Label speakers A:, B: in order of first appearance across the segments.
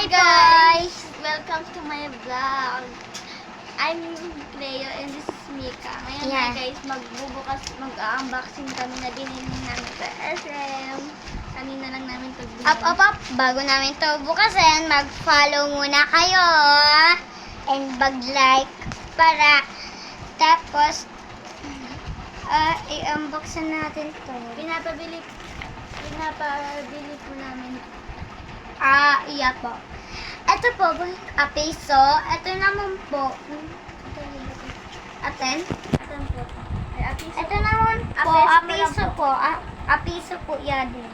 A: guys! Welcome to my vlog. I'm Cleo and this is Mika. Ngayon
B: Yeah.
A: guys, mag-unboxing kami na binili namin sa SM. Kanina lang namin ito binili.
B: Up. Bago namin to bukasin, mag-follow muna kayo. And mag-like para tapos i-unboxin natin to.
A: Pinapabili po namin.
B: Iya po. Ito po, piso. Ito naman po. Aten?
A: Asan po? Ay, apiso
B: Ito
A: po.
B: naman po,
A: Apiso
B: piso po. Piso po yan din.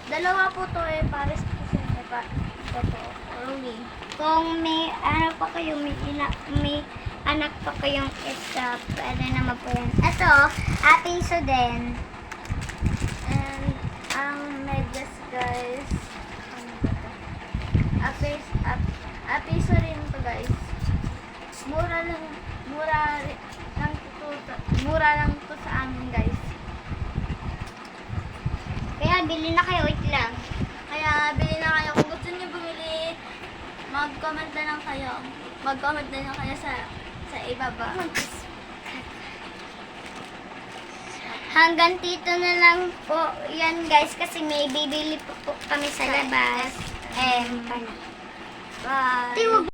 A: Dalawa po to eh. Pares po sila. Ito po. Rolly.
B: Kung may ano pa kayo, may anak pa kayong isa, pwede naman po yan. Ito, piso din.
A: And ang medyas guys. Apiso rin to guys. Mura lang to sa amin guys.
B: Kaya bili na kayo, wait lang.
A: Kaya bili na kayo. Kung gusto niyo bumili, mag-comment na lang kayo. Mag-comment na lang kayo sa ibaba.
B: Hanggang dito na lang po yan guys kasi may bibili po kami sa labas.
A: Bye.